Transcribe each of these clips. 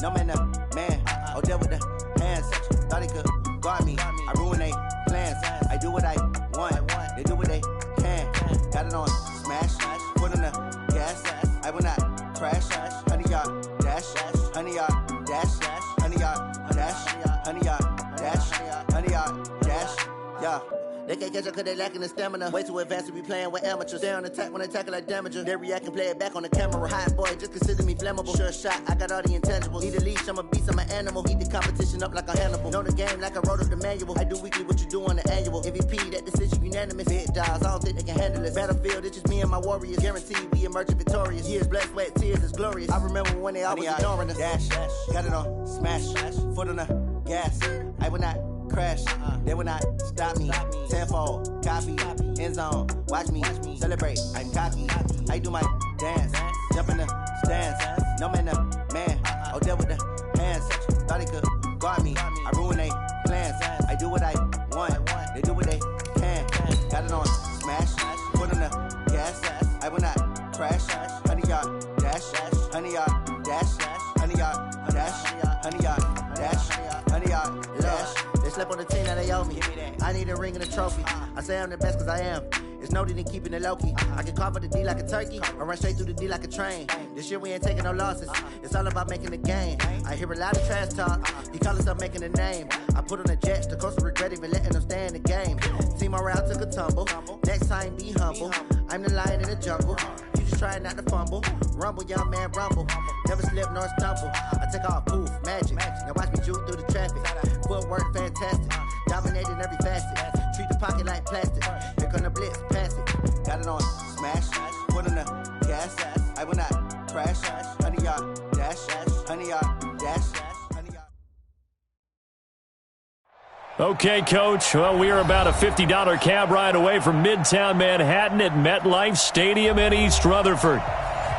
No man, man. Oh, there with the hands. Thought he could guard me. I ruin they plans. I do what I want. They do what they can. Got it on smash. Put on the gas. I will not crash. 100-yard dash. 100-yard dash. 100-yard dash. 100-yard dash. 100-yard dash. Yeah. They can't catch up cause they lacking the stamina. Way too advanced to be playing with amateurs. Stay on attack when they tackle like damager. They react and play it back on the camera. Hot boy, just consider me flammable. Sure shot, I got all the intangibles. Need a leash, I'm a beast, I'm an animal. Eat the competition up like a Hannibal. Know the game like I wrote up the manual. I do weekly what you do on the annual. MVP, that decision unanimous. Big dials, I don't think they can handle it. Battlefield, it's just me and my warriors. Guaranteed we emerge victorious. Years, blood, sweat, tears, it's glorious. I remember when they always ignoring us. Dash, got it on smash. Foot on the gas. I will not crash, they will not stop me. Tenfold, copy, end zone, watch me celebrate. I'm cocky, I do my dance, jump in the stands. No man, man, oh there with the hands. Thought he could guard me. I ruin they plans. I do what I want. They do what they can. Got it on smash, put on the gas. I will not crash. 100-yard dash, 100-yard dash, 100-yard dash, 100-yard dash, 100-yard dash. They slept on the team, now they owe me. I need a ring and a trophy. I say I'm the best cause I am. It's noted in keeping it low-key. I can carve up the D like a turkey or run straight through the D like a train. This year we ain't taking no losses. It's all about making the game. I hear a lot of trash talk. He call himself making a name. I put on the Jets. The coach will regret even letting them stay in the game. Team morale took a tumble. Next time be humble. I'm the lion in the jungle. You just try not to fumble. Rumble, young man, rumble. Never slip nor stumble. I take off, poof, magic. Now watch me juke through the traffic. Footwork fantastic. Dominating every facet. Treat the pocket like plastic. Here come the blitz, pass it. Got it on smash. Put on the gas. I will not crash. 100-yard dash. 100-yard dash. Okay, Coach. Well, we are about a $50 cab ride away from Midtown Manhattan at MetLife Stadium in East Rutherford.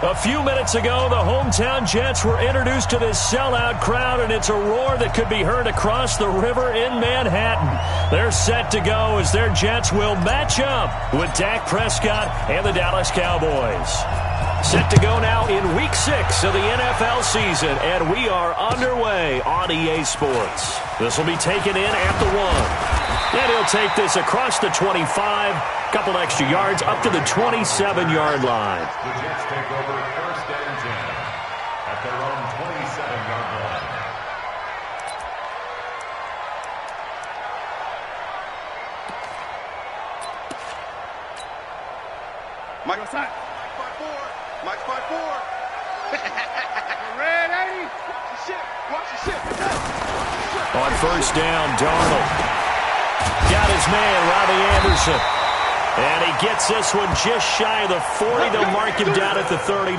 A few minutes ago, the hometown Jets were introduced to this sellout crowd, and it's a roar that could be heard across the river in Manhattan. They're set to go as their Jets will match up with Dak Prescott and the Dallas Cowboys. Set to go now in Week 6 of the NFL season, and we are underway on EA Sports. This will be taken in at the 1. And he'll take this across the 25, couple extra yards up to the 27-yard line. The Jets take over 1st and 10 at their own 27-yard line. Mike outside. Mike 5-4. Red 80. Watch the ship. Watch the ship. On 1st down, Darnold. Got his man, Robbie Anderson. And he gets this one just shy of the 40. They'll mark him down at the 39.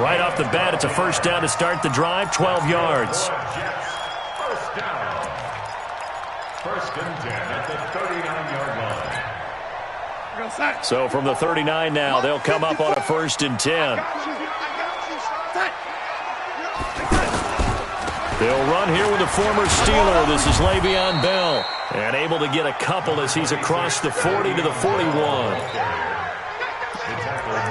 Right off the bat, it's a 1st down to start the drive, 12 yards. 1st down. 1st and 10 at the 39-yard line. So from the 39 now, they'll come up on a 1st and 10. They'll run here with a former Steeler. This is Le'Veon Bell. And able to get a couple as he's across the 40 to the 41.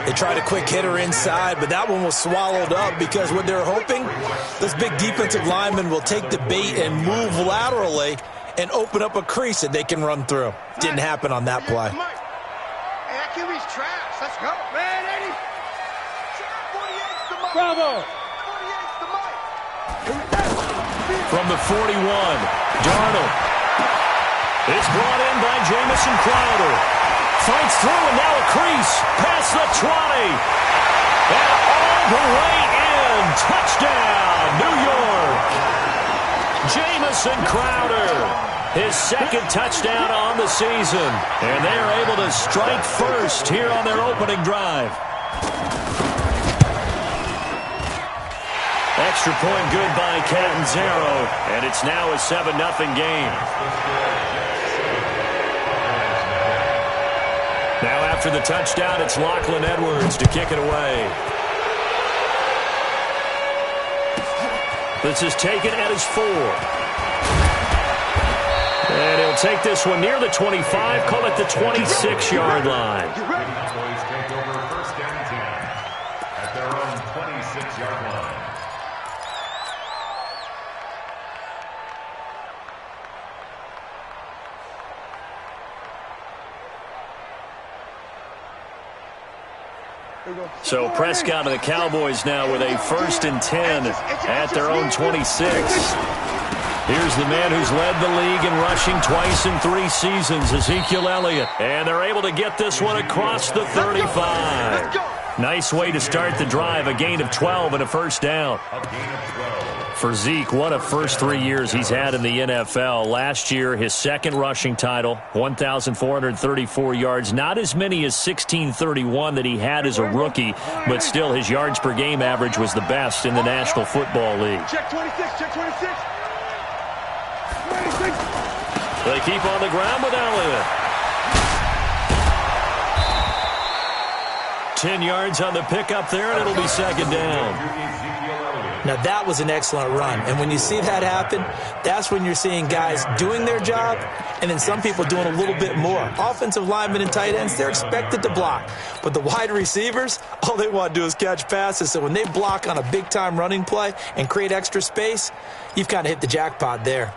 They tried a quick hitter inside, but that one was swallowed up because what they're hoping, this big defensive lineman will take the bait and move laterally and open up a crease that they can run through. Didn't happen on that play. Hey, that QB's trash. Let's go. Man, 80. 48's the Mike. Bravo. 48's the Mike. From the 41, Darnold. It's brought in by Jamison Crowder. Fights through and now a crease. Past the 20. And all the way in. Touchdown, New York. Jamison Crowder. His 2nd touchdown on the season. And they are able to strike first here on their opening drive. Extra point good by Catanzaro. And it's now a 7-0 game. Now after the touchdown, it's Lachlan Edwards to kick it away. This is taken at his 4. And he'll take this one near the 25, call it the 26-yard line. The Cowboys take over 1st and 10 at their own 26-yard line. So Prescott and the Cowboys now with a 1st and 10 at their own 26. Here's the man who's led the league in rushing twice in 3 seasons, Ezekiel Elliott. And they're able to get this one across the 35. Nice way to start the drive, a gain of 12 and a first down. For Zeke, what a first 3 years he's had in the NFL. Last year, his 2nd rushing title, 1,434 yards. Not as many as 1,631 that he had as a rookie, but still his yards per game average was the best in the National Football League. Check 26, check 26. They keep on the ground with Elliott. 10 yards on the pickup there, and it'll be 2nd down. Now, that was an excellent run. And when you see that happen, that's when you're seeing guys doing their job and then some people doing a little bit more. Offensive linemen and tight ends, they're expected to block. But the wide receivers, all they want to do is catch passes. So when they block on a big-time running play and create extra space, you've kind of hit the jackpot there.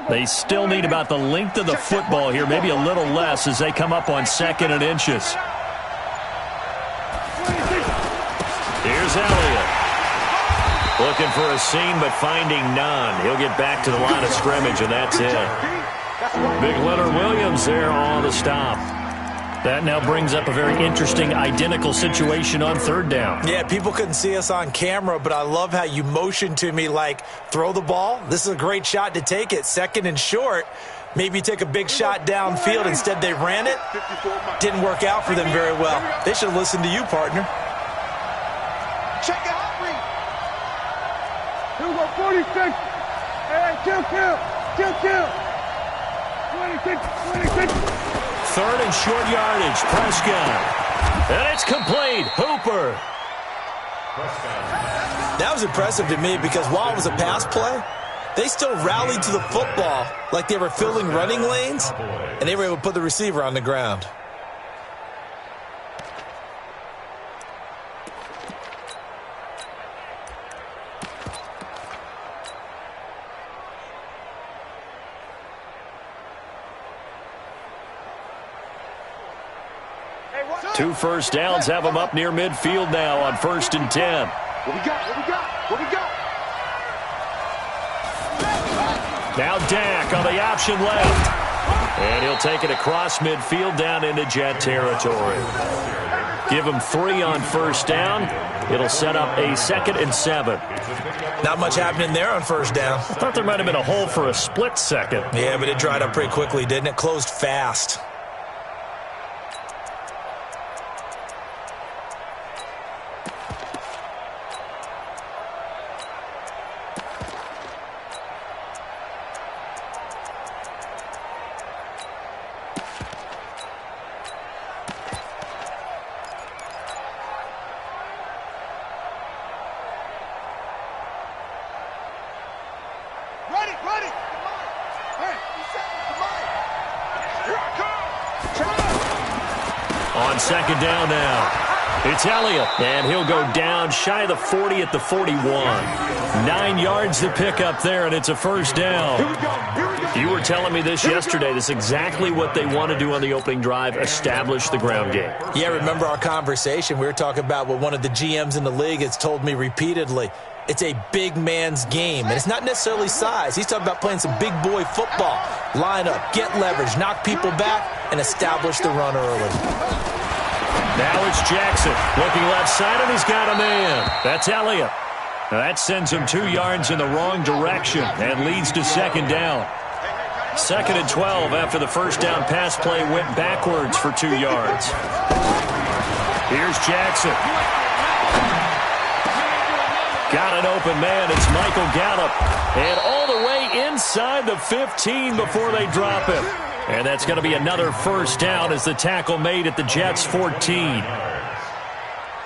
They still need about the length of the football here, maybe a little less as they come up on 2nd and inches. Here's Elliott. Looking for a seam, but finding none. He'll get back to the line of scrimmage, and that's it. Big Leonard Williams there on the stop. That now brings up a very interesting identical situation on 3rd down. Yeah, people couldn't see us on camera, but I love how you motioned to me like, throw the ball. This is a great shot to take it. 2nd and short. Maybe take a big shot downfield. Instead, they ran it. Didn't work out for them very well. They should have listened to you, partner. Check it out, Reed. Here we go, 46. Hey, kill. 26. 3rd and short yardage. Prescott. And it's complete. Hooper. That was impressive to me because while it was a pass play, they still rallied to the football like they were filling running lanes, and they were able to put the receiver on the ground. Two first downs have them up near midfield now on 1st and 10. What we got? Now Dak on the option left. And he'll take it across midfield down into Jet territory. Give him 3 on 1st down. It'll set up a 2nd and 7. Not much happening there on 1st down. I thought there might have been a hole for a split second. Yeah, but it dried up pretty quickly, didn't it? Closed fast. On 2nd down now. It's Elliott, and he'll go down shy of the 40 at the 41. 9 yards to pick up there, and it's a 1st down. You were telling me this yesterday. This is exactly what they want to do on the opening drive, establish the ground game. Yeah, remember our conversation? We were talking about what one of the GMs in the league has told me repeatedly. It's a big man's game, and it's not necessarily size. He's talking about playing some big boy football. Line up, get leverage, knock people back, and establish the run early. Now it's Jackson looking left side, and he's got a man. That's Elliott. Now that sends him 2 yards in the wrong direction and leads to 2nd down. 2nd and 12 after the 1st down pass play went backwards for 2 yards. Here's Jackson. Got an open man. It's Michael Gallup. And all the way inside the 15 before they drop him. And that's going to be another 1st down as the tackle made at the Jets' 14.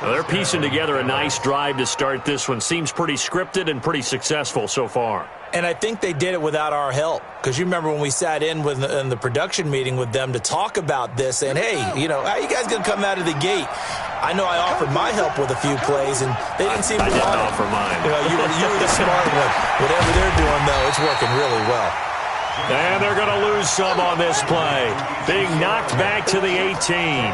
Well, they're piecing together a nice drive to start this one. Seems pretty scripted and pretty successful so far. And I think they did it without our help. Because you remember when we sat in the production meeting with them to talk about this, and hey, you know, how you guys going to come out of the gate? I know I offered my help with a few plays, and they didn't seem to want it. I didn't offer mine. You were the smart one. Whatever they're doing, though, it's working really well. And they're going to lose some on this play. Being knocked back to the 18.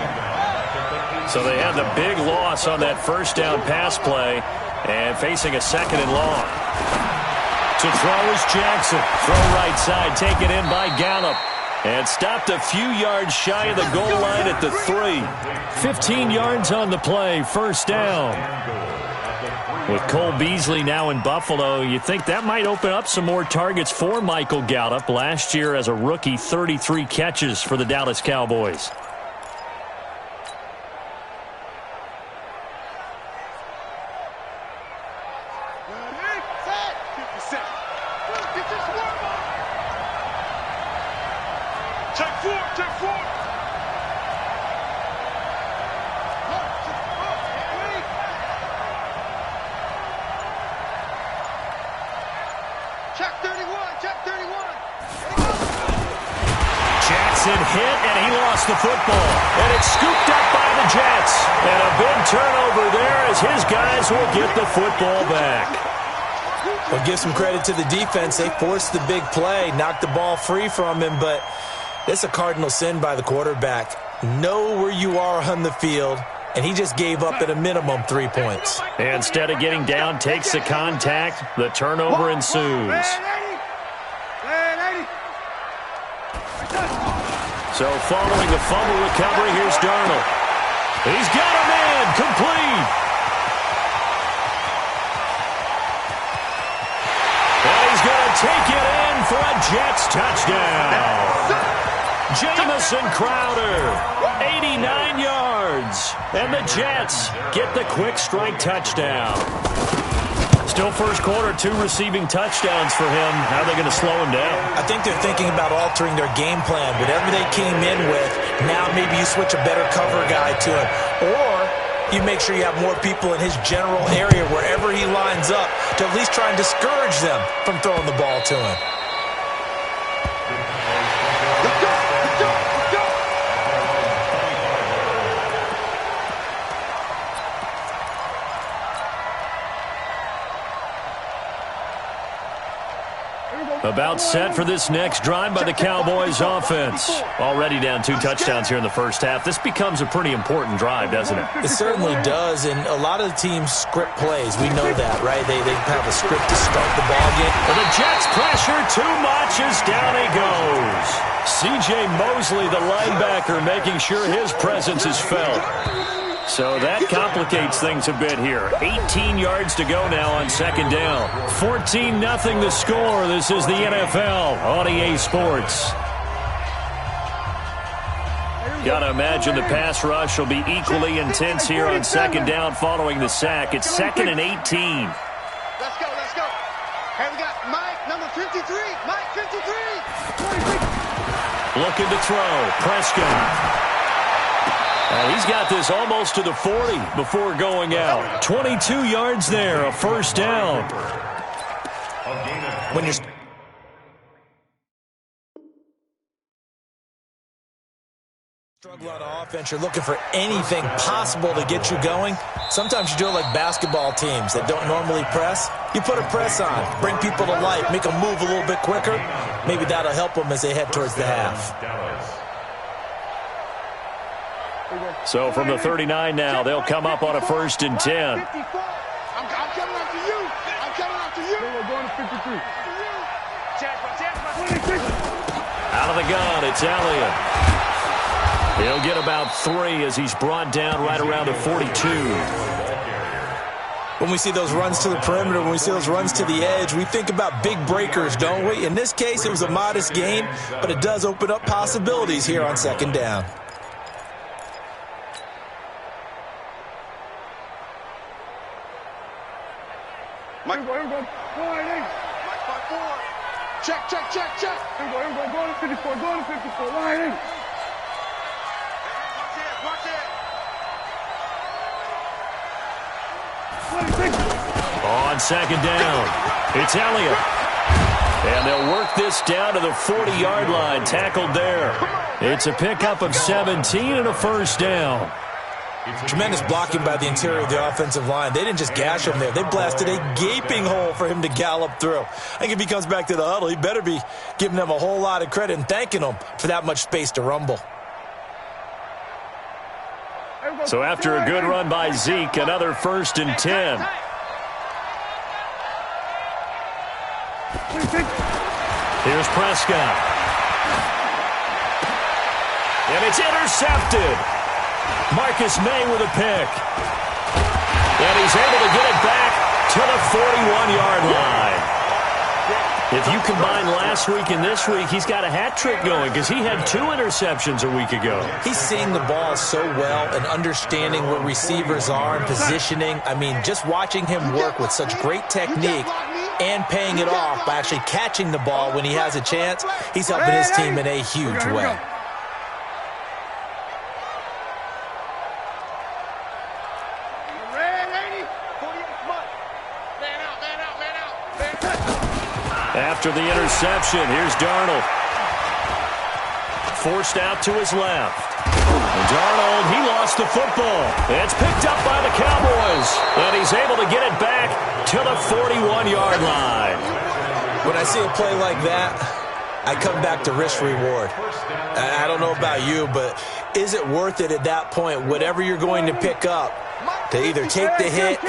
So they had the big loss on that first down pass play and facing a second and long. To throw is Jackson. Throw right side, taken in by Gallup. And stopped a few yards shy of the goal line at the 3. 15 yards on the play, first down. With Cole Beasley now in Buffalo, you think that might open up some more targets for Michael Gallup. Last year as a rookie, 33 catches for the Dallas Cowboys. Hit, and he lost the football. And it's scooped up by the Jets. And a big turnover there as his guys will get the football back. Well, give some credit to the defense. They forced the big play, knocked the ball free from him, but it's a cardinal sin by the quarterback. Know where you are on the field, and he just gave up at a minimum 3 points. And instead of getting down, takes the contact. The turnover ensues. So following the fumble recovery, here's Darnold. He's got a man, complete. And he's going to take it in for a Jets touchdown. Jamison Crowder, 89 yards. And the Jets get the quick strike touchdown. Still first quarter, 2 receiving touchdowns for him. How are they going to slow him down? I think they're thinking about altering their game plan. Whatever they came in with, now maybe you switch a better cover guy to him. Or you make sure you have more people in his general area wherever he lines up to at least try and discourage them from throwing the ball to him. About set for this next drive by the Cowboys offense. Already down 2 touchdowns here in the first half. This becomes a pretty important drive, doesn't it? It certainly does, and a lot of the teams script plays. We know that, right? They have a script to start the ball game. But the Jets pressure too much as down he goes. C.J. Mosley, the linebacker, making sure his presence is felt. So that complicates things a bit here. 18 yards to go now on second down. 14-0 the score. This is the NFL on EA Sports. Gotta imagine the pass rush will be equally intense here on second down following the sack. It's 2nd and 18. Let's go, let's go. Hey, we got Mike, number 53. Mike, 53. Looking to throw. Prescott. He's got this almost to the 40 before going out. 22 yards there, a first down. When you're struggling on offense, you're looking for anything possible to get you going. Sometimes you do it like basketball teams that don't normally press. You put a press on, bring people to life, make them move a little bit quicker. Maybe that'll help them as they head towards the half. So from the 39 now, they'll come up on a 1st and 10. I'm coming after you. I'm coming after you. We're going to 53. Out of the gun, it's Elliott. He'll get about 3 as he's brought down right around the 42. When we see those runs to the perimeter, when we see those runs to the edge, we think about big breakers, don't we? In this case, it was a modest gain, but it does open up possibilities here on second down. Mike, here we go. Mike 5-4. Check. Here we go. Go to 54. Line in. Watch it. On second down, it's Elliott. And they'll work this down to the 40-yard line, tackled there. It's a pickup of 17 and a first down. Tremendous blocking by the interior of the offensive line. They didn't just gash him there. They blasted a gaping hole for him to gallop through. I think if he comes back to the huddle, he better be giving them a whole lot of credit and thanking them for that much space to rumble. So after a good run by Zeke, another 1st and 10. Here's Prescott. And it's intercepted. Marcus May with a pick. And he's able to get it back to the 41-yard line. If you combine last week and this week, he's got a hat trick going because he had 2 interceptions a week ago. He's seeing the ball so well and understanding where receivers are and positioning. I mean, just watching him work with such great technique and paying it off by actually catching the ball when he has a chance, he's helping his team in a huge way. After the interception, here's Darnold. Forced out to his left. And Darnold, he lost the football. It's picked up by the Cowboys. And he's able to get it back to the 41-yard line. When I see a play like that, I come back to risk-reward. I don't know about you, but is it worth it at that point, whatever you're going to pick up, to either take the hit,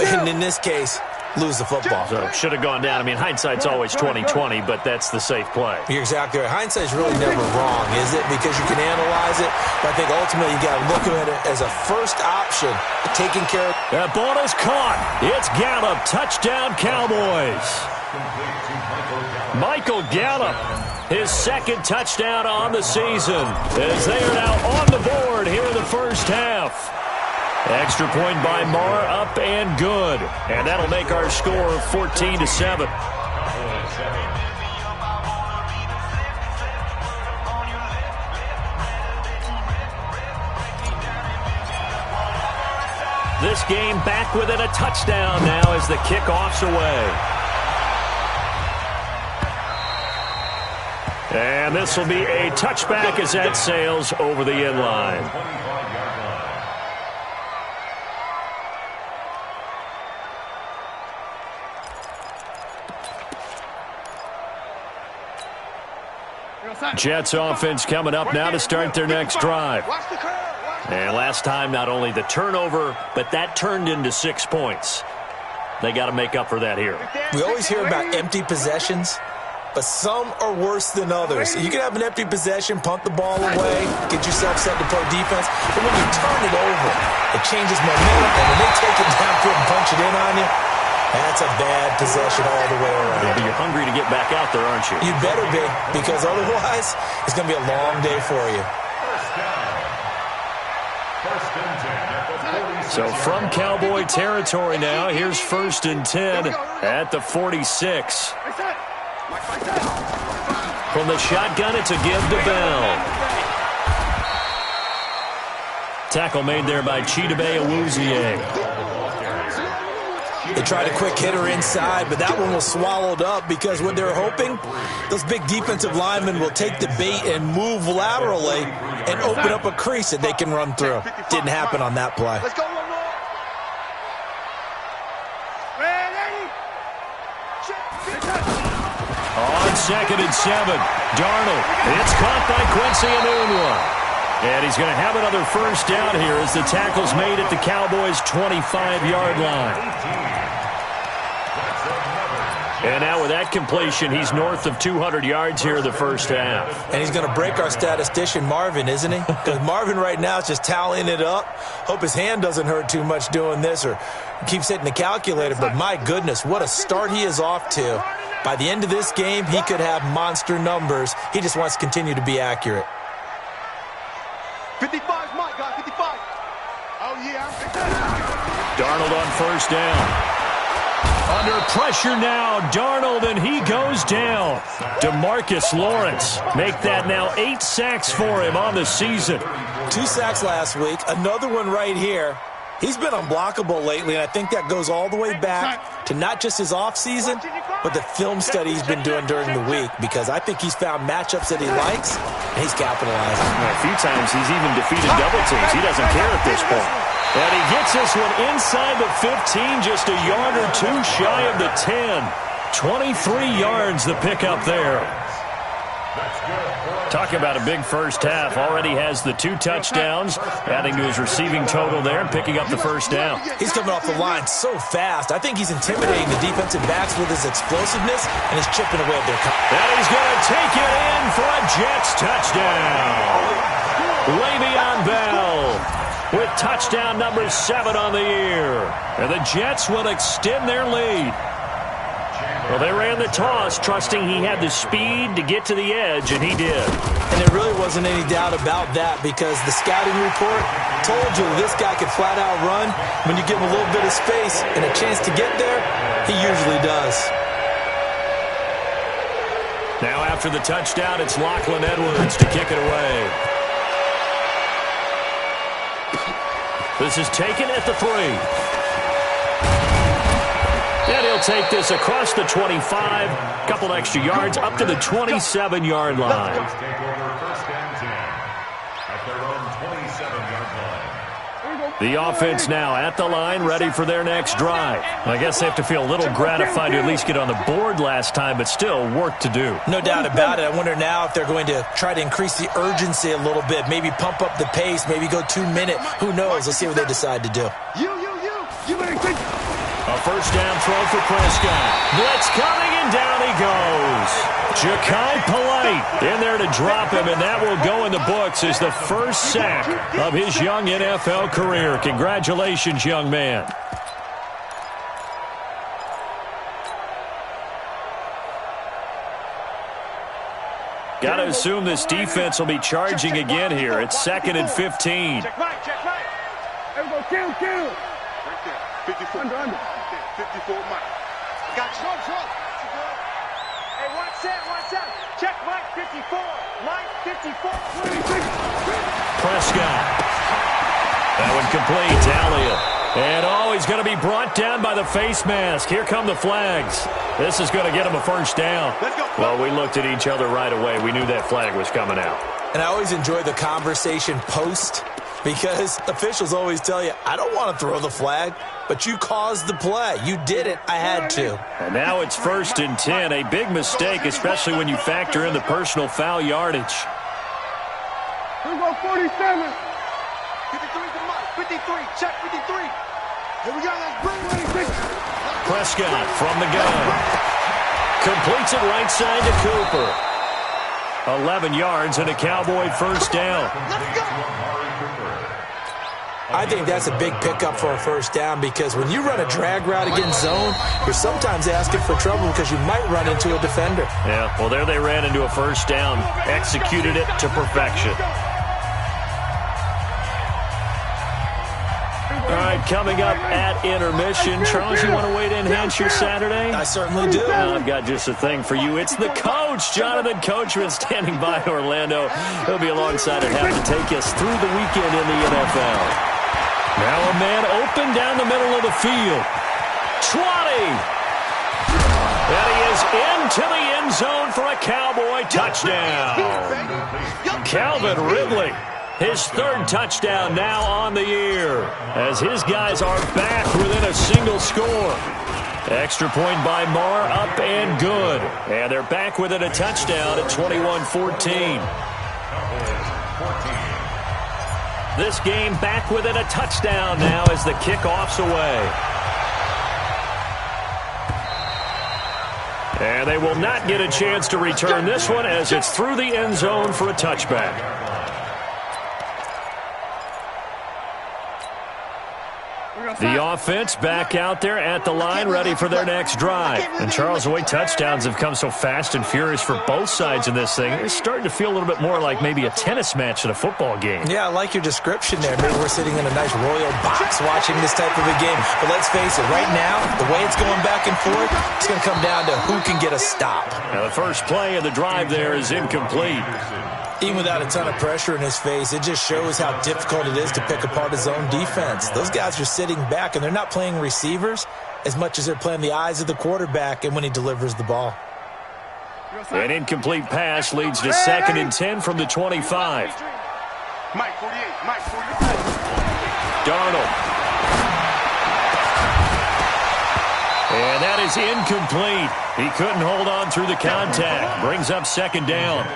and in this case, lose the football? So should have gone down. I mean, hindsight's always 20/20, but that's the safe play. You're exactly right. Hindsight's really never wrong, is it? Because you can analyze it, but I think ultimately you got to look at it as a first option, taking care of. That ball is caught. It's Gallup. Touchdown, Cowboys. Michael Gallup, his 2nd touchdown on the season, as they are now on the board here in the first half. Extra point by Marr, up and good. And that'll make our score 14-7. This game back within a touchdown now as the kickoff's away. And this will be a touchback as that sails over the end line. Jets offense coming up now to start their next drive. And last time, not only the turnover, but that turned into 6 points. They got to make up for that here. We always hear about empty possessions, but some are worse than others. You can have an empty possession, punt the ball away, get yourself set to play defense, but when you turn it over, it changes momentum, and when they take it downfield and punch it in on you, that's a bad possession all the way around. Yeah, but you're hungry to get back out there, aren't you? You better be, because otherwise it's going to be a long day for you. So from Cowboy territory now, here's 1st and 10 at the 46. From the shotgun, it's a give to Bell. Tackle made there by Chidobe Awuzie. They tried a quick hitter inside, but that one was swallowed up because what they're hoping, those big defensive linemen will take the bait and move laterally and open up a crease that they can run through. Didn't happen on that play. Let's go one more. Ready? On 2nd and 7, Darnold. It's caught by Quincy Enunwa. And he's going to have another 1st down here as the tackle's made at the Cowboys' 25-yard line. And now with that completion, he's north of 200 yards here in the first half. And he's going to break our statistician, Marvin, isn't he? Because Marvin right now is just tallying it up. Hope his hand doesn't hurt too much doing this or keeps hitting the calculator. But my goodness, what a start he is off to. By the end of this game, he could have monster numbers. He just wants to continue to be accurate. 55's Mike, guys, 55. Oh, yeah. Darnold on 1st down. Under pressure now, Darnold, and he goes down. DeMarcus Lawrence make that now 8 sacks for him on the season. 2 sacks last week, another one right here. He's been unblockable lately, and I think that goes all the way back to not just his offseason, but the film study he's been doing during the week, because I think he's found matchups that he likes, and he's capitalizing. A few times he's even defeated double teams. He doesn't care at this point. And he gets this one inside the 15, just a yard or two shy of the 10. 23 yards the pickup there. Talk about a big first half. Already has the 2 touchdowns, adding to his receiving total there and picking up the first down. He's coming off the line so fast. I think he's intimidating the defensive backs with his explosiveness, and he's chipping away at their coverage. And he's going to take it in for a Jets touchdown. Le'Veon Bell with touchdown number 7 on the year. And the Jets will extend their lead. Well, they ran the toss, trusting he had the speed to get to the edge, and he did. And there really wasn't any doubt about that, because the scouting report told you this guy could flat-out run. When you give him a little bit of space and a chance to get there, he usually does. Now after the touchdown, it's Lachlan Edwards to kick it away. This is taken at the 3. And he'll take this across the 25, couple extra yards, up to the 27-yard line. Take over first and 10 at their own 27-yard line. The offense now at the line, ready for their next drive. I guess they have to feel a little gratified to at least get on the board last time, but still work to do. No doubt about it. I wonder now if they're going to try to increase the urgency a little bit, maybe pump up the pace, maybe go 2-minute. Who knows? Let's see what they decide to do. A first down throw for Prescott. Blitz coming, and down he goes. Ja'Kai Polite in there to drop him, and that will go in the books as the first sack of his young NFL career. Congratulations, young man. Got to assume this defense will be charging again here. It's 2nd and 15. Check right. There we go, kill. Right there, 54. Under. 54, Mike. Got you. Hey, watch that. Check Mike, 54. Mike, 54. Prescott. That one complete to Elliott. And he's going to be brought down by the face mask. Here come the flags. This is going to get him a first down. Let's go. Well, we looked at each other right away. We knew that flag was coming out. And I always enjoy the conversation post, because officials always tell you, I don't want to throw the flag, but you caused the play. You did it. I had to. And now it's 1st and 10. A big mistake, especially when you factor in the personal foul yardage. Here we go, 47. 53 to Mike. 53. Check 53. Here we go. Let's bring it. Prescott from the gun. Completes it right side to Cooper. 11 yards and a Cowboy first down. Let's go. I think that's a big pickup for a first down, because when you run a drag route against zone, you're sometimes asking for trouble because you might run into a defender. Yeah, well, there they ran into a first down. Executed it to perfection. All right, coming up at intermission. Charles, you want to wait to enhance your Saturday? I certainly do. I've got just a thing for you. It's the coach, Jonathan Coachman, standing by Orlando. He'll be alongside at half to take us through the weekend in the NFL. Now a man open down the middle of the field. 20. And he is into the end zone for a Cowboy touchdown. Calvin Ridley, his 3rd touchdown now on the year, as his guys are back within a single score. Extra point by Marr, up and good. And they're back within a touchdown at 21-14. This game back within a touchdown now as the kickoff's away. And they will not get a chance to return this one, as it's through the end zone for a touchback. The offense back out there at the line, ready for their next drive. And Charles, the way touchdowns have come so fast and furious for both sides in this thing, it's starting to feel a little bit more like maybe a tennis match than a football game. Yeah, I like your description there. Maybe we're sitting in a nice royal box watching this type of a game. But let's face it, right now, the way it's going back and forth, it's going to come down to who can get a stop. Now the first play of the drive there is incomplete. Even without a ton of pressure in his face, it just shows how difficult it is to pick apart his own defense. Those guys are sitting back, and they're not playing receivers as much as they're playing the eyes of the quarterback and when he delivers the ball. An incomplete pass leads to 2nd and 10 from the 25. Mike 48, Mike 48. Darnold. And that is incomplete. He couldn't hold on through the contact. Brings up 2nd down.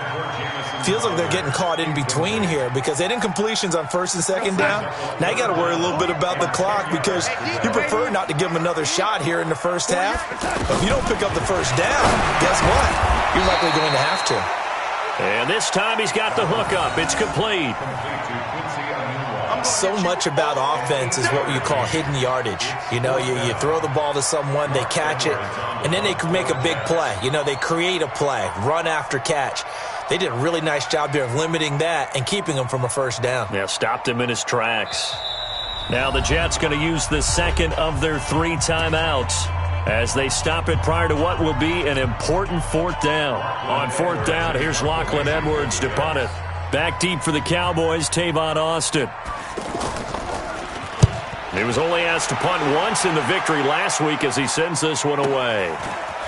Feels like they're getting caught in between here because they had incompletions on 1st and 2nd down. Now you got to worry a little bit about the clock because you prefer not to give them another shot here in the first half. But if you don't pick up the 1st down, guess what? You're likely going to have to. And this time he's got the hook up. It's complete. So much about offense is what you call hidden yardage. You know, you throw the ball to someone, they catch it, and then they can make a big play. You know, they create a play, run after catch. They did a really nice job there of limiting that and keeping him from a 1st down. Yeah, stopped him in his tracks. Now the Jets going to use the 2nd of their 3 timeouts as they stop it prior to what will be an important 4th down. On 4th down, here's Lachlan Edwards to punt it. Back deep for the Cowboys, Tavon Austin. He was only asked to punt once in the victory last week as he sends this one away.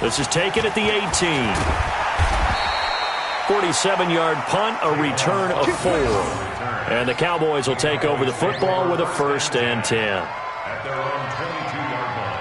This is taken at the 18. 47-yard punt, a return of 4. And the Cowboys will take over the football with a 1st and 10. At their own 22-yard line.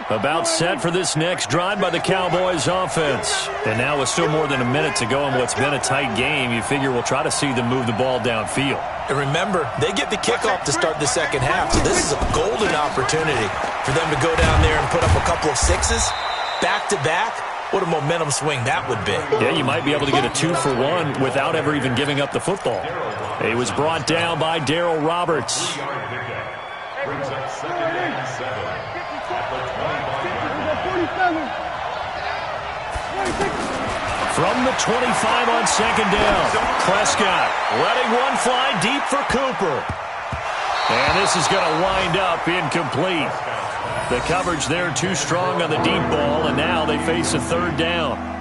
About set for this next drive by the Cowboys offense. And now with still more than a minute to go in what's been a tight game, you figure we'll try to see them move the ball downfield. And remember, they get the kickoff to start the 2nd half, so this is a golden opportunity for them to go down there and put up a couple of 6s back-to-back. What a momentum swing that would be. Yeah, you might be able to get a 2-for-1 without ever even giving up the football. He was brought down by Darryl Roberts. Brings up 2nd and 7. From the 25 on 2nd down, Prescott letting one fly deep for Cooper. And this is going to wind up incomplete. The coverage there too strong on the deep ball, and now they face a 3rd down.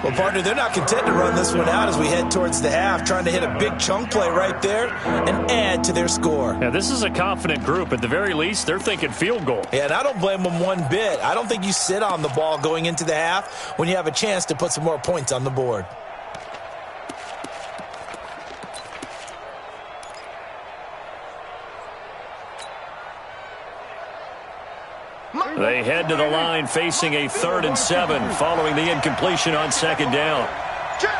Well, partner, they're not content to run this one out as we head towards the half, trying to hit a big chunk play right there and add to their score. Now, this is a confident group. At the very least, they're thinking field goal. Yeah, and I don't blame them one bit. I don't think you sit on the ball going into the half when you have a chance to put some more points on the board. They head to the line facing a 3rd and 7 following the incompletion on 2nd down. Check.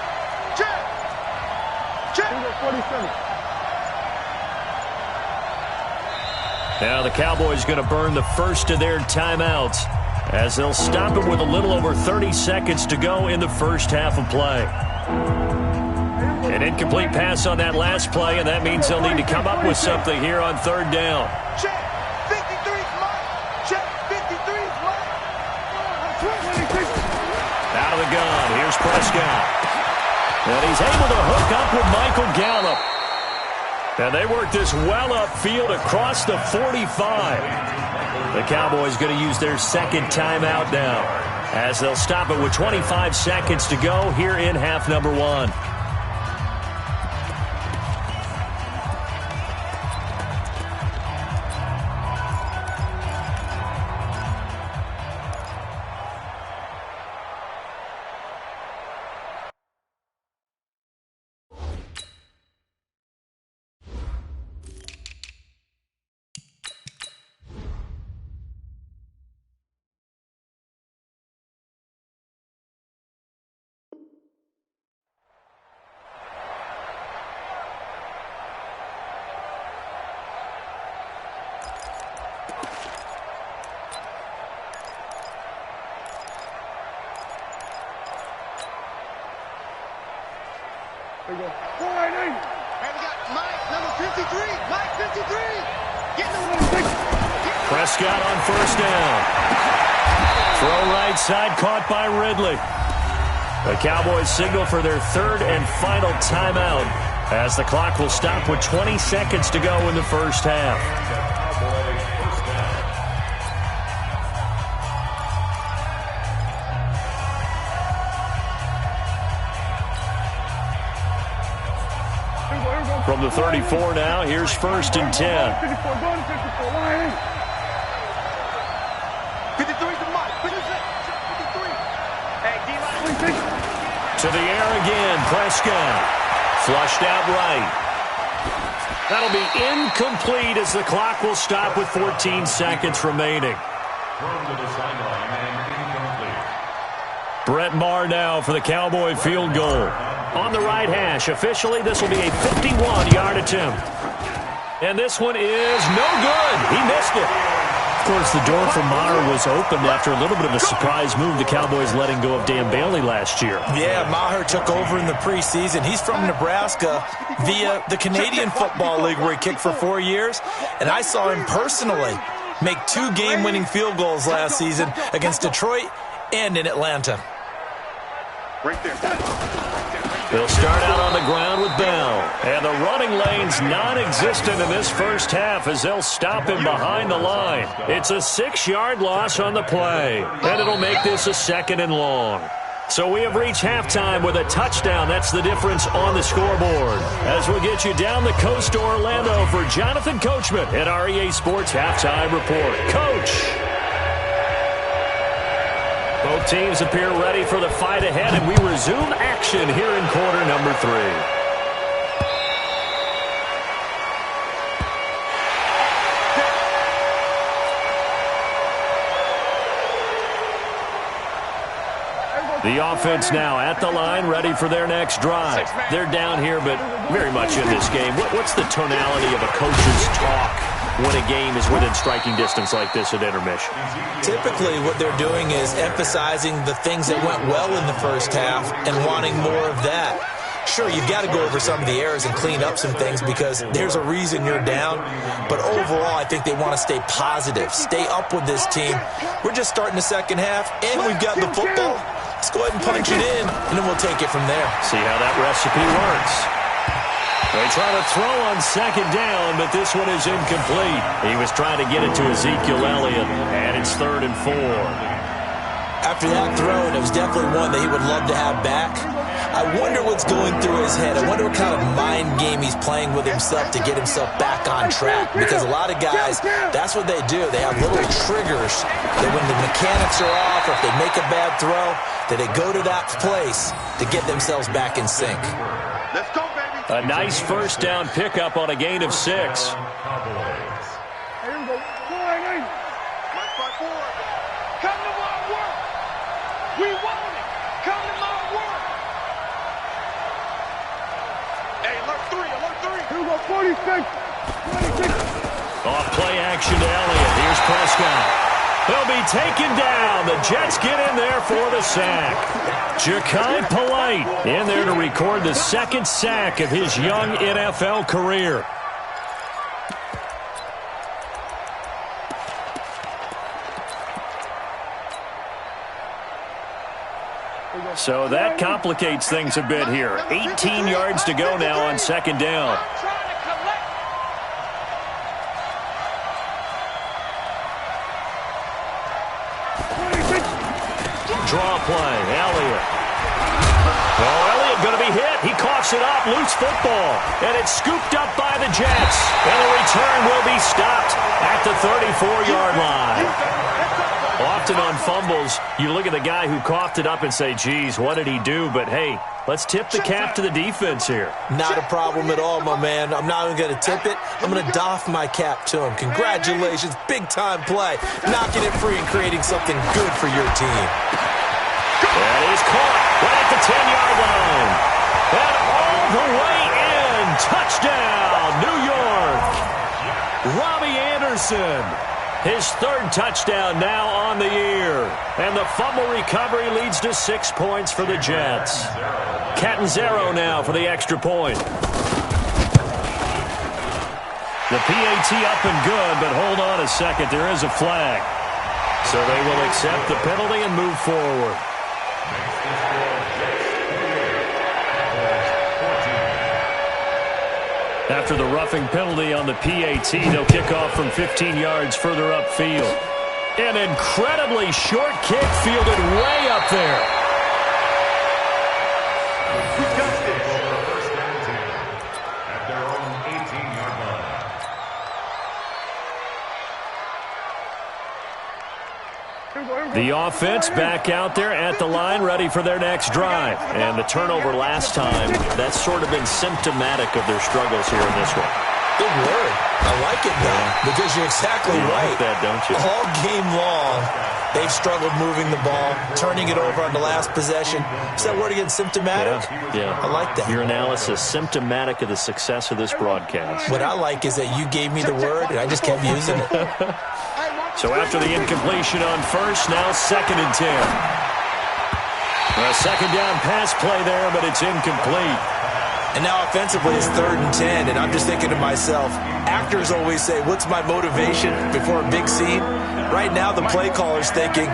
Now the Cowboys going to burn the 1st of their timeouts as they'll stop it with a little over 30 seconds to go in the 1st half of play. An incomplete pass on that last play, and that means they'll need to come up with something here on 3rd down. Check. 53's mine. Check. 53's mine. Out of the gun, here's Prescott. And he's able to hook up with Michael Gallup. And they work this well upfield across the 45. The Cowboys going to use their 2nd timeout now as they'll stop it with 25 seconds to go here in half number 1. There you go. 480. Hey, we got Mike, number 53. Mike, 53. Get the Prescott on 1st down. Throw right side, caught by Ridley. The Cowboys signal for their 3rd and final timeout as the clock will stop with 20 seconds to go in the first half. From the 34 now, here's 1st and 10. 53 to Mike. 53. Hey, D-line. To the air again, Prescott. Flushed out right. That'll be incomplete as the clock will stop with 14 seconds remaining. Thrown to the sideline and incomplete. Brett Maher now for the Cowboy field goal. On the right hash, officially this will be a 51-yard attempt. And this one is no good. He missed it. Of course, the door for Maher was opened after a little bit of a surprise move. The Cowboys letting go of Dan Bailey last year. Yeah, Maher took over in the preseason. He's from Nebraska via the Canadian Football League where he kicked for 4 years. And I saw him personally make 2 game-winning field goals last season against Detroit and in Atlanta. Right there. They'll start out on the ground with Bell. And the running lane's non-existent in this first half as they'll stop him behind the line. It's a 6-yard loss on the play. And it'll make this a 2nd and long. So we have reached halftime with a touchdown. That's the difference on the scoreboard. As we'll get you down the coast to Orlando for Jonathan Coachman at REA Sports Halftime Report. Coach! Both teams appear ready for the fight ahead, and we resume action here in quarter number 3. The offense now at the line, ready for their next drive. They're down here, but very much in this game. What's the tonality of a coach's talk when a game is within striking distance like this at intermission? Typically, what they're doing is emphasizing the things that went well in the first half and wanting more of that. Sure, you've got to go over some of the errors and clean up some things because there's a reason you're down. But overall, I think they want to stay positive, stay up with this team. We're just starting the second half, and we've got the football. Let's go ahead and punch it in, and then we'll take it from there. See how that recipe works. They try to throw on 2nd down, but this one is incomplete. He was trying to get it to Ezekiel Elliott, and it's 3rd and 4. After that throw, and it was definitely one that he would love to have back, I wonder what's going through his head. I wonder what kind of mind game he's playing with himself to get himself back on track. Because a lot of guys, that's what they do. They have little triggers that when the mechanics are off or if they make a bad throw, that they go to that place to get themselves back in sync. Let's go, baby. A nice first down pickup on a gain of 6. Here we go. Mike 5-4. Come to my work. We want it. Come to my work. Hey, alert 3. Here we go. 46. Off play action to Elliott. Here's Prescott. They'll be taken down. The Jets get in there for the sack. Ja'Kai Polite in there to record the 2nd sack of his young NFL career. So that complicates things a bit here. 18 yards to go now on 2nd down. Draw play, Elliott. Oh, Elliott going to be hit. He coughs it up, loose football. And it's scooped up by the Jets. And the return will be stopped at the 34-yard line. Often on fumbles, you look at the guy who coughed it up and say, geez, what did he do? But, hey, let's tip the cap to the defense here. Not a problem at all, my man. I'm not even going to tip it. I'm going to doff my cap to him. Congratulations. Big-time play. Knocking it free and creating something good for your team. And he's caught right at the 10-yard line. And all the way in. Touchdown, New York. Robbie Anderson. His 3rd touchdown now on the year. And the fumble recovery leads to 6 points for the Jets. Catanzaro now for the extra point. The PAT up and good, but hold on a second. There is a flag. So they will accept the penalty and move forward. After the roughing penalty on the PAT, they'll kick off from 15 yards further upfield. An incredibly short kick fielded way up there. First down 10 at their own 18-yard line. The offense back out there at the line, ready for their next drive. And the turnover last time, that's sort of been symptomatic of their struggles here in this one. Good word. I like it, though, because you're exactly right. Like that, don't you? All game long, they've struggled moving the ball, turning it over on the last possession. Is that word again, symptomatic? Yeah. I like that. Your analysis, symptomatic of the success of this broadcast. What I like is that you gave me the word, and I just kept using it. So after the incompletion on first, now 2nd and 10. A second down pass play there, but it's incomplete. And now offensively it's 3rd and 10, and I'm just thinking to myself, actors always say, what's my motivation before a big scene? Right now the play caller's thinking,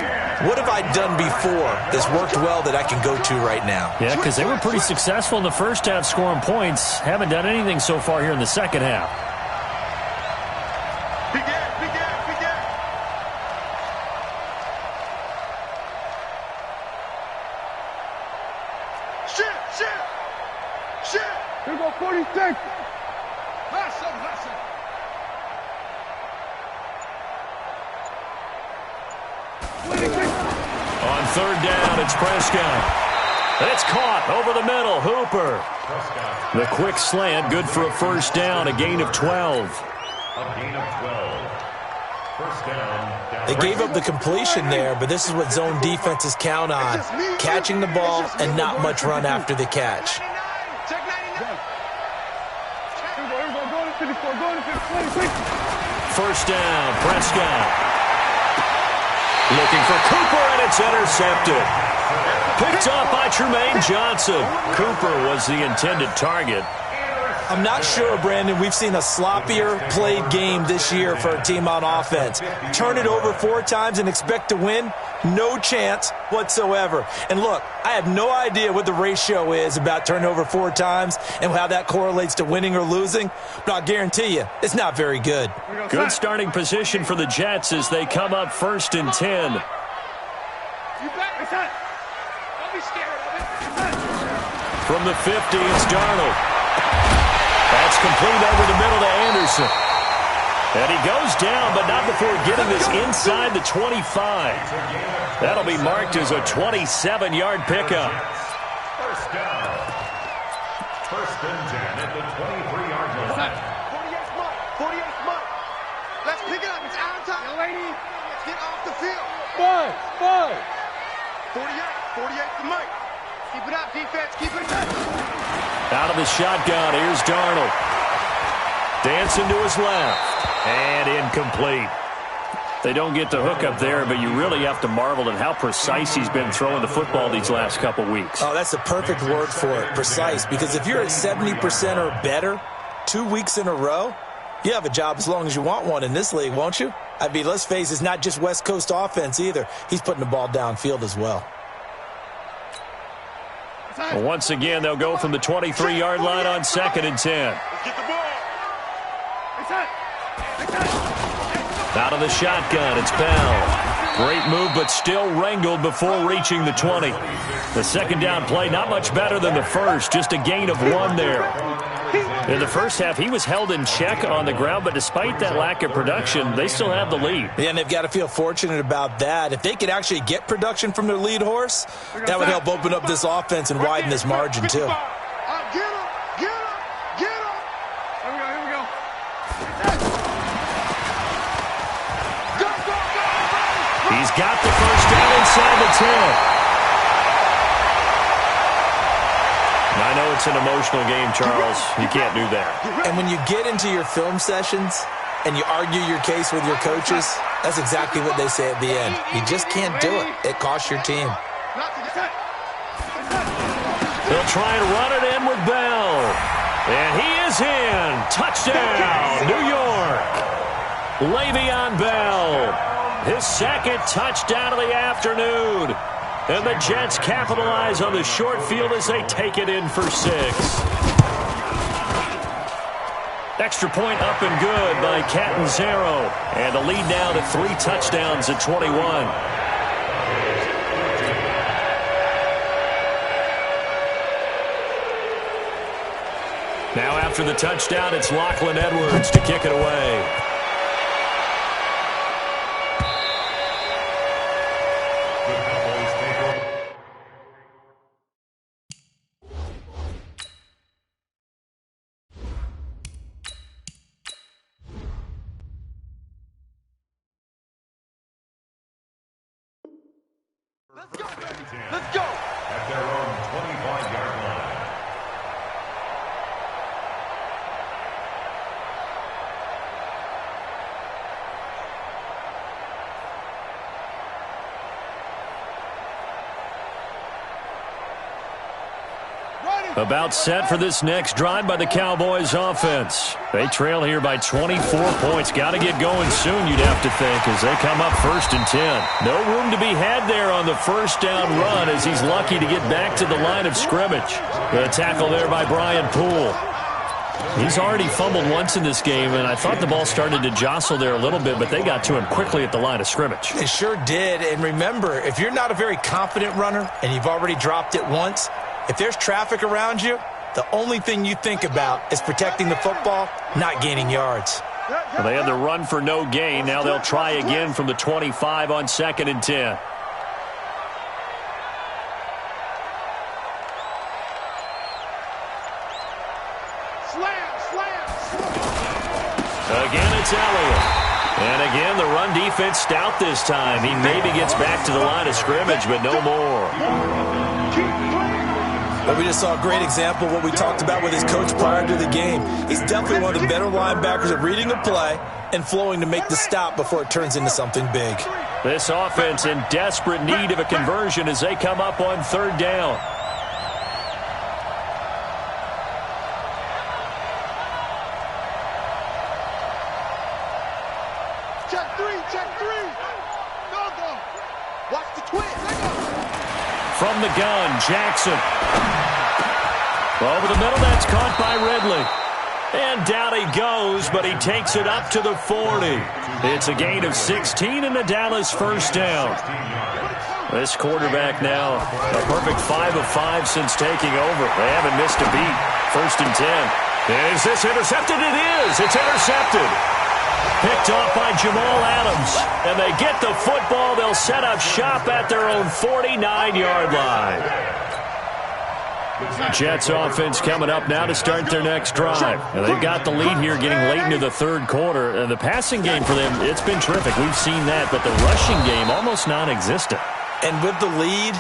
what have I done before that's worked well that I can go to right now? Yeah, because they were pretty successful in the first half scoring points. Haven't done anything so far here in the second half. Here go 46. Listen. On 3rd down, it's Prescott. It's caught over the middle. Hooper. The quick slant, good for a first down, a gain of 12. A gain of 12. First down. They gave up the completion there, but this is what zone defenses count on. Catching the ball and not much run after the catch. First down, Prescott. Looking for Cooper, and it's intercepted. Picked up by Tremaine Johnson. Cooper was the intended target. I'm not sure, Brandon, we've seen a sloppier played game this year for a team on offense. Turn it over 4 times and expect to win? No chance whatsoever. And look, I have no idea what the ratio is about turning over 4 times and how that correlates to winning or losing, but I'll guarantee you, it's not very good. Good starting position for the Jets as they come up 1st and 10. You back his head. Don't be scared of it. From the 50, it's Darnold. That's complete over the middle to Anderson. And he goes down, but not before getting this inside the 25. That'll be marked as a 27-yard pickup. First down. 1st and 10 at the 23-yard line. 48's month. 48's month. Let's pick it up. It's our time. Young lady, let's get off the field. 48 to Mike. Keep it up, defense. Keep it up. Out of the shotgun, here's Darnold. Dancing to his left. And incomplete. They don't get the hook up there, but you really have to marvel at how precise he's been throwing the football these last couple weeks. Oh, that's the perfect word for it, precise. Because if you're at 70% or better 2 weeks in a row, you have a job as long as you want one in this league, won't you? I mean, let's face it, it's not just West Coast offense either. He's putting the ball downfield as well. Well, once again, they'll go from the 23-yard line on 2nd and 10. Get the ball. Out of the shotgun, it's Bell. Great move, but still wrangled before reaching the 20. The second down play, not much better than the first, just a gain of 1 there. In the first half, he was held in check on the ground, but despite that lack of production, they still have the lead. Yeah, and they've got to feel fortunate about that. If they could actually get production from their lead horse, that would help open up this offense and widen this margin, too. Get him. Here we go. He's got the first down inside the 10. I know it's an emotional game, Charles. You can't do that. And when you get into your film sessions and you argue your case with your coaches, that's exactly what they say at the end. You just can't do it. It costs your team. They'll try and run it in with Bell. And he is in. Touchdown, New York. Le'Veon Bell. His 2nd touchdown of the afternoon. And the Jets capitalize on the short field as they take it in for 6. Extra point up and good by Catanzaro. And the lead now to 3 touchdowns at 21. Now after the touchdown, it's Lachlan Edwards to kick it away. Let's go! At their own 25-yard line. About set for this next drive by the Cowboys offense. They trail here by 24 points. Got to get going soon, you'd have to think, as they come up 1st and 10. No room to be had there on the first down run, as he's lucky to get back to the line of scrimmage. The tackle there by Brian Poole. He's already fumbled once in this game, and I thought the ball started to jostle there a little bit, but they got to him quickly at the line of scrimmage. It sure did, and remember, if you're not a very confident runner and you've already dropped it once, if there's traffic around you, the only thing you think about is protecting the football, not gaining yards. Well, they had the run for no gain. Now they'll try again from the 25 on 2nd and 10. Again, it's Elliott. And again, the run defense stout this time. He maybe gets back to the line of scrimmage, but no more. But we just saw a great example of what we talked about with his coach prior to the game. He's definitely one of the better linebackers at reading a play and flowing to make the stop before it turns into something big. This offense in desperate need of a conversion as they come up on 3rd down. Check three. Go. Watch the twist. From the gun, Jackson. Over the middle, that's caught by Ridley. And down he goes, but he takes it up to the 40. It's a gain of 16 and a Dallas first down. This quarterback now, a perfect 5 of 5 since taking over. They haven't missed a beat. 1st and 10. Is this intercepted? It is. It's intercepted. Picked off by Jamal Adams. And they get the football. They'll set up shop at their own 49-yard line. Jets offense coming up now to start their next drive. And they've got the lead here getting late into the 3rd quarter. And the passing game for them, it's been terrific. We've seen that. But the rushing game, almost non-existent. And with the lead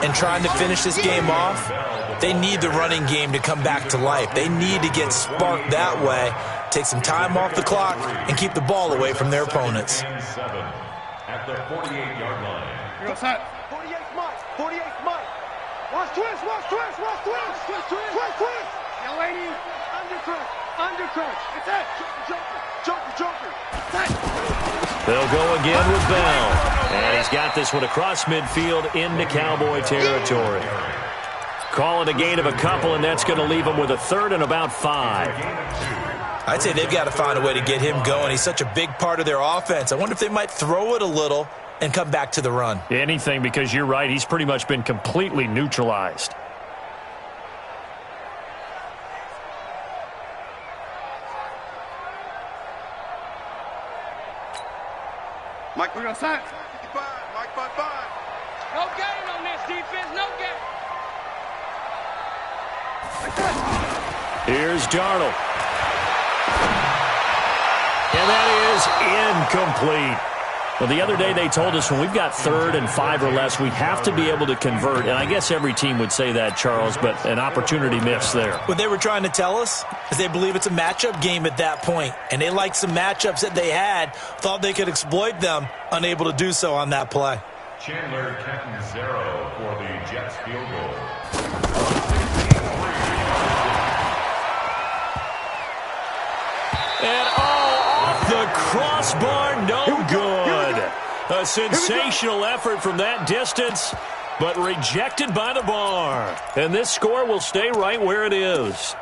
and trying to finish this game off, they need the running game to come back to life. They need to get sparked that way, take some time off the clock, and keep the ball away from their opponents. At the 48-yard line. Here goes that. 48's Mike. Watch twist. Young lady, undercrunch. It's that. Joker. They'll go again with Bell. And he's got this one across midfield into Cowboy territory. Call it a gain of a couple, and that's going to leave him with a 3rd and about 5. I'd say they've got to find a way to get him going. He's such a big part of their offense. I wonder if they might throw it a little and come back to the run. Anything, because you're right. He's pretty much been completely neutralized. Mike, we're going to sign. 55. Mike, 5. No gain on this defense. No gain. Here's Darnold. And that is incomplete. Well, the other day they told us when we've got 3rd and 5 or less, we have to be able to convert. And I guess every team would say that, Charles, but an opportunity missed there. What they were trying to tell us is they believe it's a matchup game at that point. And they liked some matchups that they had, thought they could exploit them, unable to do so on that play. Chandler Catanzaro for the Jets field goal. And off the crossbar, no good. A sensational effort from that distance, but rejected by the bar. And this score will stay right where it is.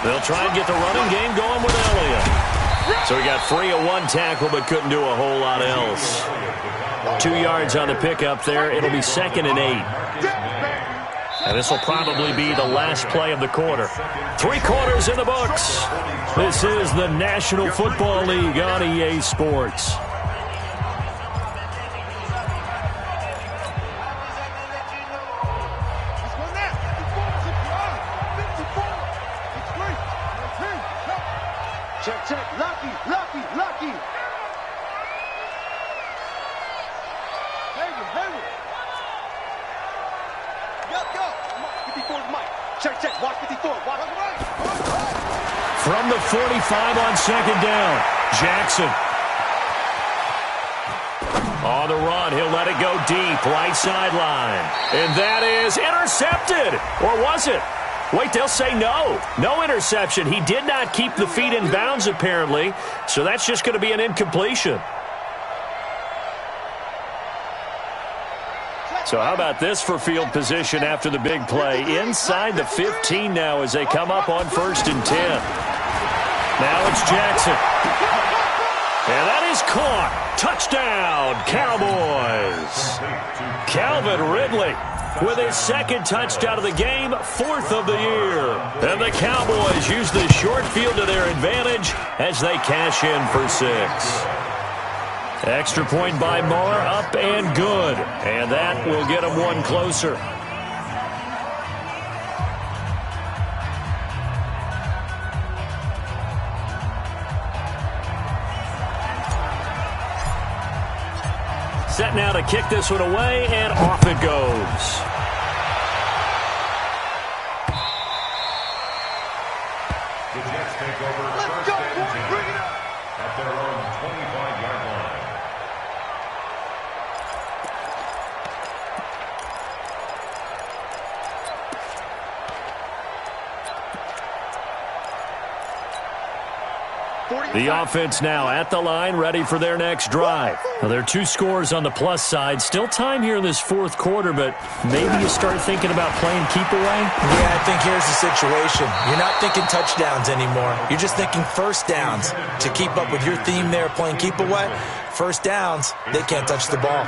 They'll try and get the running game going with Elliott. So he got free of one tackle but couldn't do a whole lot else. 2 yards on the pickup there. It'll be 2nd and 8. And this will probably be the last play of the quarter. 3 quarters in the books. This is the National Football League on EA Sports. Check, check. Lucky, lucky, lucky. Hayward. Go. 54's Mike. Check. Watch 54. Watch right. From the 45 on 2nd down, Jackson. On the run, he'll let it go deep, right sideline. And that is intercepted. Or was it? Wait, they'll say no. No interception. He did not keep the feet in bounds, apparently. So that's just going to be an incompletion. So how about this for field position after the big play? Inside the 15 now as they come up on 1st and 10. Now it's Jackson. And that is caught. Touchdown, Cowboys. Calvin Ridley with his 2nd touchdown of the game, 4th of the year. And the Cowboys use the short field to their advantage as they cash in for 6. Extra point by Moore, up and good. And that will get them one closer. Set now to kick this one away, and off it goes. The Jets take over 1st and 10 at their own 25-yard line. The offense now at the line, ready for their next drive. Well, there are 2 scores on the plus side. Still time here in this 4th quarter, but maybe you start thinking about playing keep away? Yeah, I think here's the situation. You're not thinking touchdowns anymore. You're just thinking 1st downs. To keep up with your theme there, playing keep away, 1st downs, they can't touch the ball.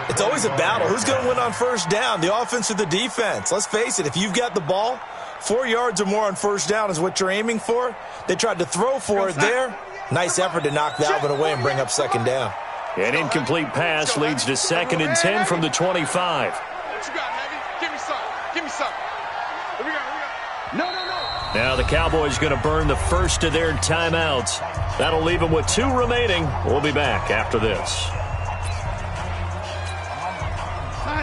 It's always a battle. Who's going to win on 1st down, the offense or the defense? Let's face it, if you've got the ball, 4 yards or more on 1st down is what you're aiming for. They tried to throw for it there. Nice effort to knock that one away and bring up 2nd down. An incomplete pass leads to 2nd and 10 from the 25. What you got, Heavy? Give me some. Here we go. No. Now the Cowboys going to burn the first of their timeouts. That'll leave them with 2 remaining. We'll be back after this.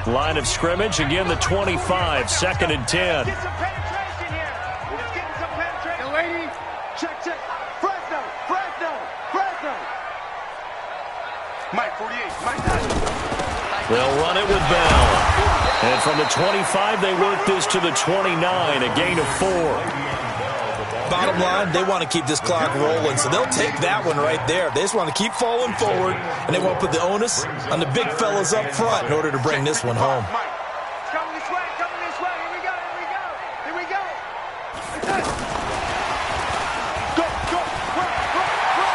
Line of scrimmage, again the 25, 2nd and 10. Get some penetration here. We're just getting some penetration. Yo, lady. Check. Fresno. Mike 48. They'll run it with Bell. And from the 25, they work this to the 29, a gain of 4. Bottom line, they want to keep this clock rolling, so they'll take that one right there. They just want to keep falling forward, and they won't put the onus on the big fellas up front in order to bring this one home. Coming this way. Here we go. Go.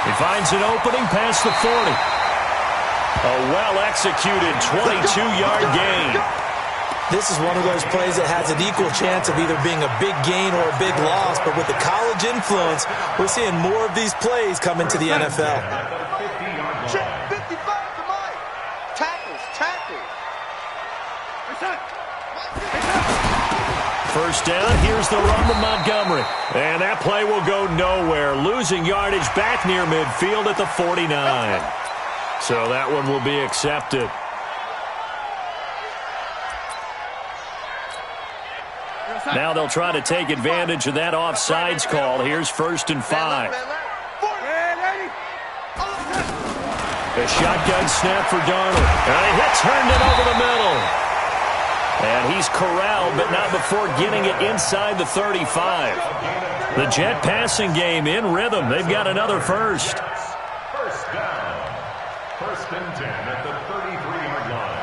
He finds an opening past the 40. A well-executed 22-yard gain. This is one of those plays that has an equal chance of either being a big gain or a big loss, but with the college influence, we're seeing more of these plays come into the NFL. Check 55 to Mike. Tackles. 1st down, here's the run to Montgomery. And that play will go nowhere, losing yardage back near midfield at the 49. So that one will be accepted. Now they'll try to take advantage of that offsides call. Here's 1st and 5. A shotgun snap for Darnold. And he hits Herndon over the middle. And he's corralled, but not before getting it inside the 35. The Jet passing game in rhythm. They've got another first. 1st down. 1st and 10 at the 33-yard line.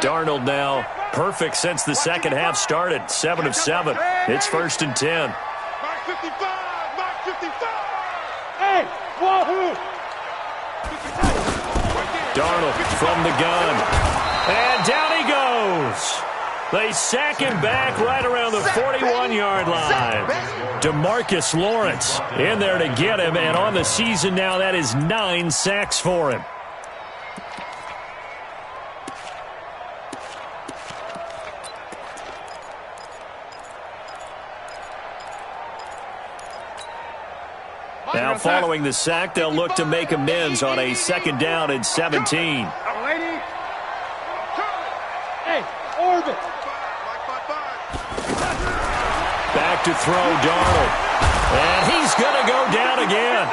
Darnold now perfect since the second half started. 7 of 7. It's 1st and 10. Mark 55! Mark 55! Hey! Wahoo! Darnold from the gun. And down he goes. They sack him back right around the 41-yard line. DeMarcus Lawrence in there to get him. And on the season now, that is 9 sacks for him. Now following the sack, they'll look to make amends on a 2nd down and 17. Hey, orbit. Back to throw, Darnold. And he's going to go down again.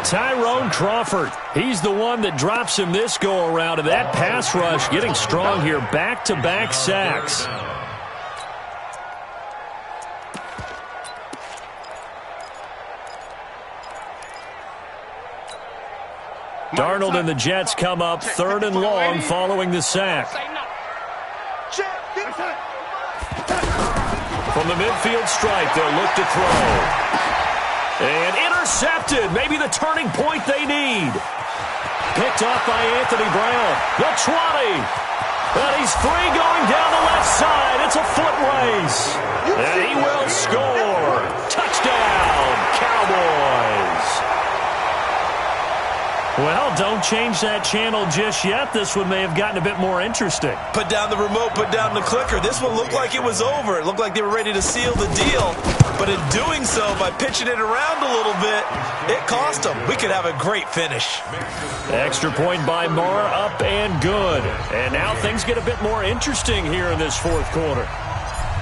Tyrone Crawford, he's the one that drops him this go-around. And that pass rush getting strong here. Back-to-back sacks. Darnold and the Jets come up 3rd and long following the sack. From the midfield stripe, they'll look to throw. And intercepted. Maybe the turning point they need. Picked off by Anthony Brown. The 20. And he's free going down the left side. It's a foot race. And he will score. Touchdown, Cowboys. Well, don't change that channel just yet. This one may have gotten a bit more interesting. Put down the remote, put down the clicker. This one looked like it was over. It looked like they were ready to seal the deal. But in doing so, by pitching it around a little bit, it cost them. We could have a great finish. Extra point by Mara, up and good. And now things get a bit more interesting here in this 4th quarter.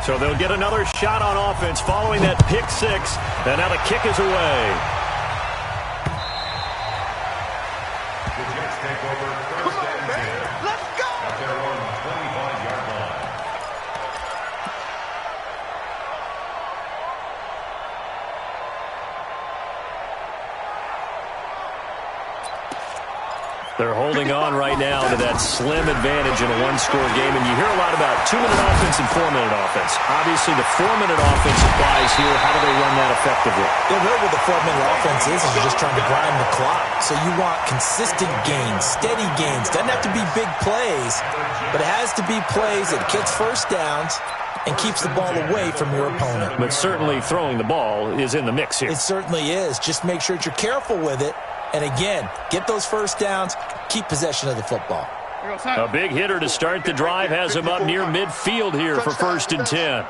So they'll get another shot on offense following that pick 6. And now the kick is away. They're holding on right now to that slim advantage in a 1-score game. And you hear a lot about 2-minute offense and 4-minute offense. Obviously, the 4-minute offense applies here. How do they run that effectively? Yeah, really what the 4-minute offense is you're just trying to grind the clock. So you want consistent gains, steady gains. Doesn't have to be big plays, but it has to be plays that gets first downs and keeps the ball away from your opponent. But certainly throwing the ball is in the mix here. It certainly is. Just make sure that you're careful with it. And again, get those first downs, keep possession of the football. A big hitter to start the drive has him up near midfield here for 1st and 10.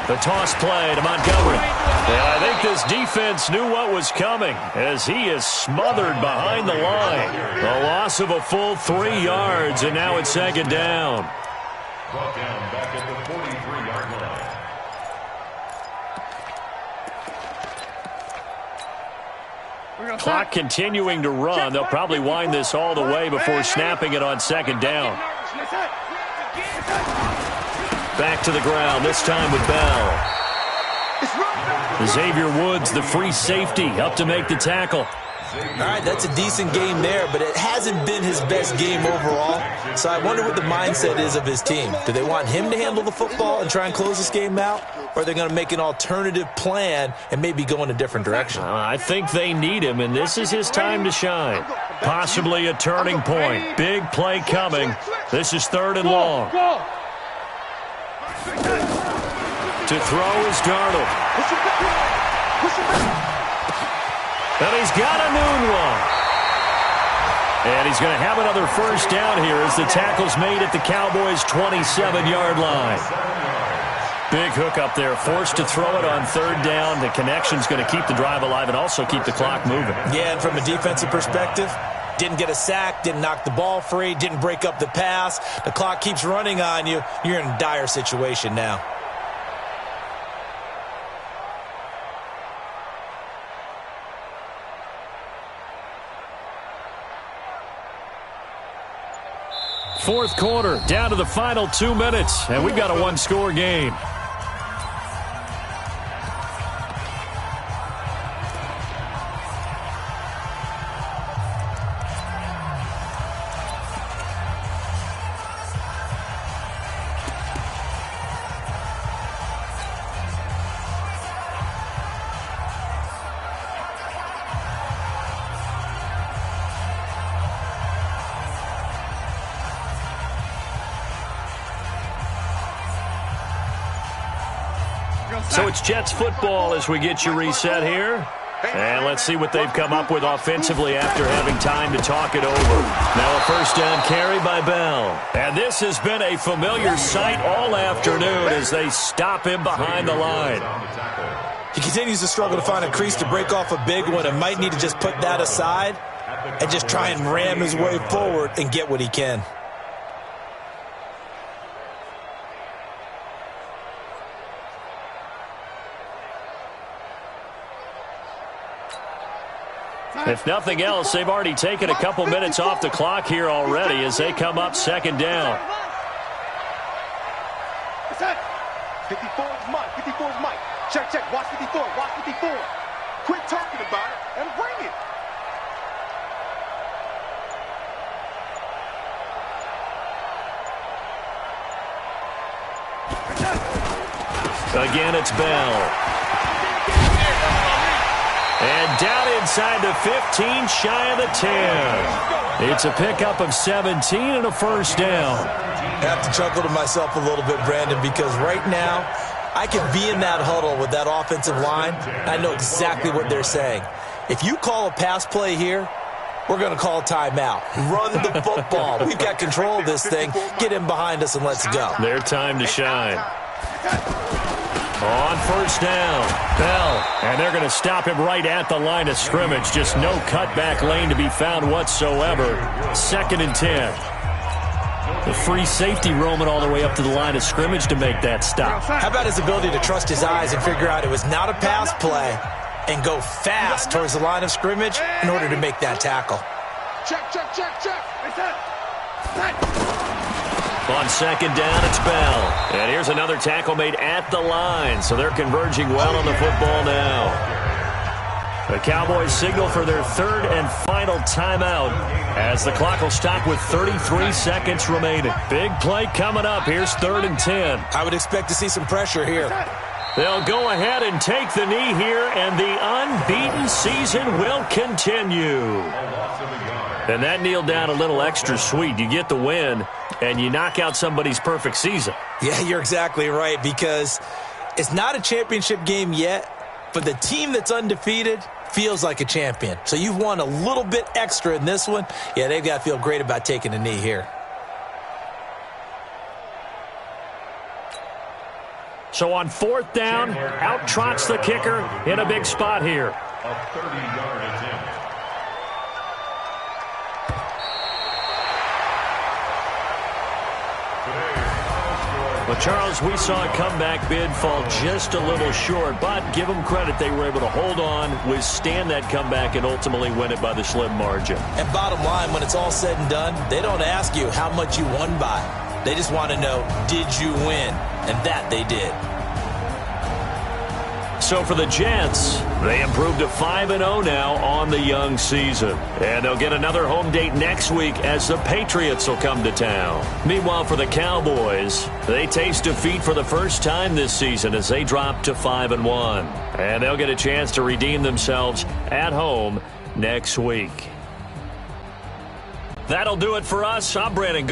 The toss play to Montgomery. And I think this defense knew what was coming as he is smothered behind the line. A loss of a full 3 yards, and now it's 2nd down. Brought down back at the 43-yard line. Clock continuing to run. They'll probably wind this all the way before snapping it on 2nd down. Back to the ground, this time with Bell. Xavier Woods, the free safety, up to make the tackle. All right, that's a decent game there, but it hasn't been his best game overall. So I wonder what the mindset is of his team. Do they want him to handle the football and try and close this game out? Or are they going to make an alternative plan and maybe go in a different direction? I think they need him, and this is his time to shine. Possibly a turning point. Big play coming. This is 3rd and long. To throw is Darnold. And he's got a noon one. And he's going to have another first down here as the tackle's made at the Cowboys' 27-yard line. Big hook up there, forced to throw it on 3rd down. The connection's going to keep the drive alive and also keep the clock moving. Yeah, and from a defensive perspective, didn't get a sack, didn't knock the ball free, didn't break up the pass. The clock keeps running on you. You're in a dire situation now. Fourth quarter, down to the final 2 minutes, and we've got a 1-score game. So it's Jets football as we get you reset here. And let's see what they've come up with offensively after having time to talk it over. Now a first down carry by Bell. And this has been a familiar sight all afternoon as they stop him behind the line. He continues to struggle to find a crease to break off a big one and might need to just put that aside and just try and ram his way forward and get what he can. If nothing else, they've already taken a couple minutes off the clock here already as they come up second down. 54 is Mike. 54 is Mike. Check, check. Watch 54. Watch 54. Quit talking about it and bring it. Again, it's Bell. And down inside the 15, shy of the 10. It's a pickup of 17 and a first down. I have to chuckle to myself a little bit, Brandon, because right now I can be in that huddle with that offensive line. I know exactly what they're saying. If you call a pass play here, we're going to call a timeout. Run the football. We've got control of this thing. Get in behind us and let's go. Their time to shine. On first down, Bell. And they're going to stop him right at the line of scrimmage. Just no cutback lane to be found whatsoever. 2nd and 10. The free safety roaming all the way up to the line of scrimmage to make that stop. How about his ability to trust his eyes and figure out it was not a pass play and go fast towards the line of scrimmage in order to make that tackle? Check, check, check, check. On second down, it's Bell. And here's another tackle made at the line, so they're converging well on the football now. The Cowboys signal for their third and final timeout as the clock will stop with 33 seconds remaining. Big play coming up. Here's 3rd and 10. I would expect to see some pressure here. They'll go ahead and take the knee here, and the unbeaten season will continue. And that kneeled down a little extra sweet. You get the win, and you knock out somebody's perfect season. Yeah, you're exactly right, because it's not a championship game yet, but the team that's undefeated feels like a champion. So you've won a little bit extra in this one. Yeah, they've got to feel great about taking a knee here. So on 4th down, out trots the kicker in a big spot here. A 30-yard attempt. Well, Charles, we saw a comeback bid fall just a little short, but give them credit. They were able to hold on, withstand that comeback, and ultimately win it by the slim margin. And bottom line, when it's all said and done, they don't ask you how much you won by. They just want to know, did you win? And that they did. So for the Jets, they improved to 5-0 now on the young season. And they'll get another home date next week as the Patriots will come to town. Meanwhile, for the Cowboys, they taste defeat for the first time this season as they drop to 5-1. And they'll get a chance to redeem themselves at home next week. That'll do it for us. I'm Brandon.